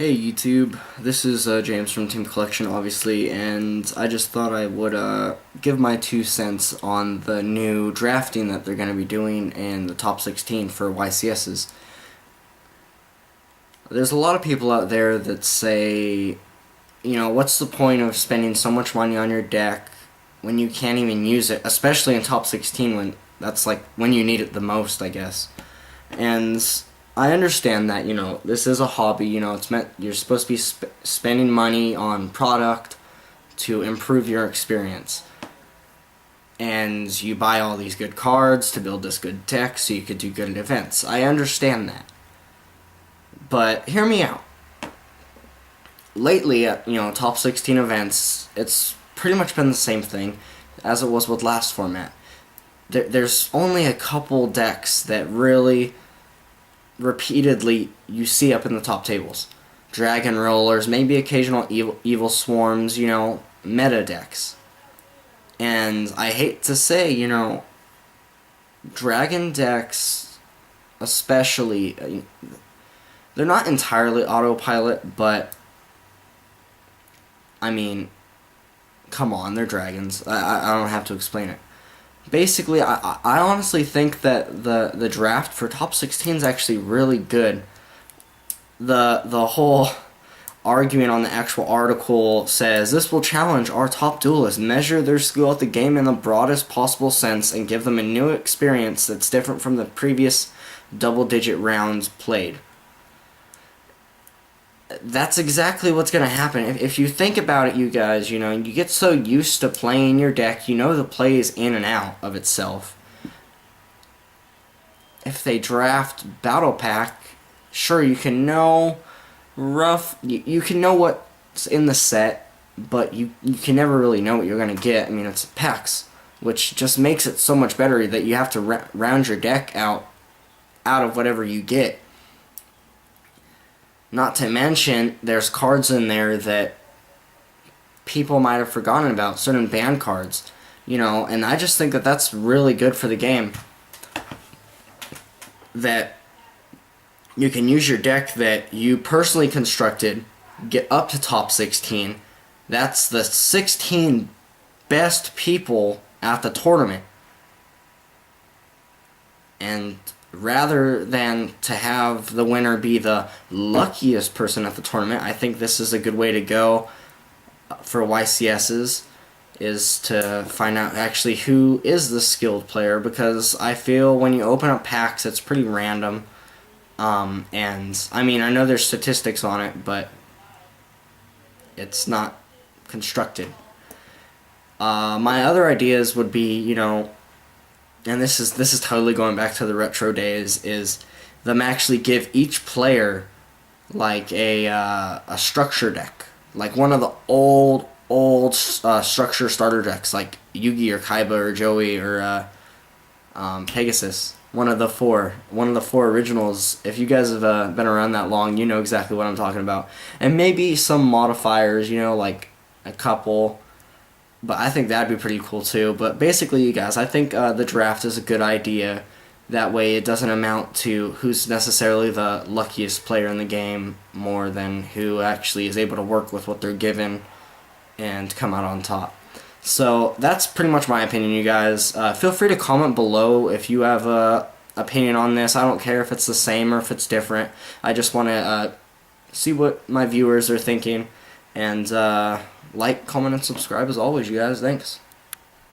Hey YouTube, this is James from Team Collection, obviously, and I just thought I would give my 2 cents on the new drafting that they're going to be doing in the top 16 for YCSs. There's a lot of people out there that say, what's the point of spending so much money on your deck when you can't even use it, especially in top 16 when that's like when you need it the most, I guess. And I understand that, this is a hobby, it's meant, you're supposed to be spending money on product to improve your experience. And you buy all these good cards to build this good deck so you could do good at events. I understand that. But hear me out. Lately at, top 16 events, it's pretty much been the same thing as it was with last format. There's only a couple decks that really repeatedly you see up in the top tables. Dragon Rollers, maybe occasional evil Swarms, meta decks. And I hate to say, Dragon decks especially, they're not entirely autopilot, but I mean, come on, they're dragons. I don't have to explain it. Basically, I honestly think that the draft for top 16 is actually really good. The whole argument on the actual article says, this will challenge our top duelists, measure their skill at the game in the broadest possible sense, and give them a new experience that's different from the previous double-digit rounds played. That's exactly what's going to happen. If you think about it, you guys, you get so used to playing your deck, the play is in and out of itself. If they draft Battle Pack, sure, you can know you can know what's in the set, but you can never really know what you're going to get. I mean, it's packs, which just makes it so much better that you have to round your deck out of whatever you get. Not to mention, there's cards in there that people might have forgotten about, certain ban cards, and I just think that that's really good for the game. That you can use your deck that you personally constructed, get up to top 16. That's the 16 best people at the tournament. And rather than to have the winner be the luckiest person at the tournament, I think this is a good way to go for YCSs, is to find out actually who is the skilled player, because I feel when you open up packs, it's pretty random. And I mean, I know there's statistics on it, but it's not constructed. My other ideas would be, and this is totally going back to the retro days, is them actually give each player like a structure deck, like one of the old structure starter decks, like Yugi or Kaiba or Joey or Pegasus. One of the four originals. If you guys have been around that long, you know exactly what I'm talking about. And maybe some modifiers, like a couple. But I think that'd be pretty cool too. But basically, you guys, I think the draft is a good idea. That way it doesn't amount to who's necessarily the luckiest player in the game more than who actually is able to work with what they're given and come out on top. So that's pretty much my opinion, you guys. Feel free to comment below if you have a opinion on this. I don't care if it's the same or if it's different. I just want to see what my viewers are thinking. And like, comment, and subscribe as always, you guys. Thanks.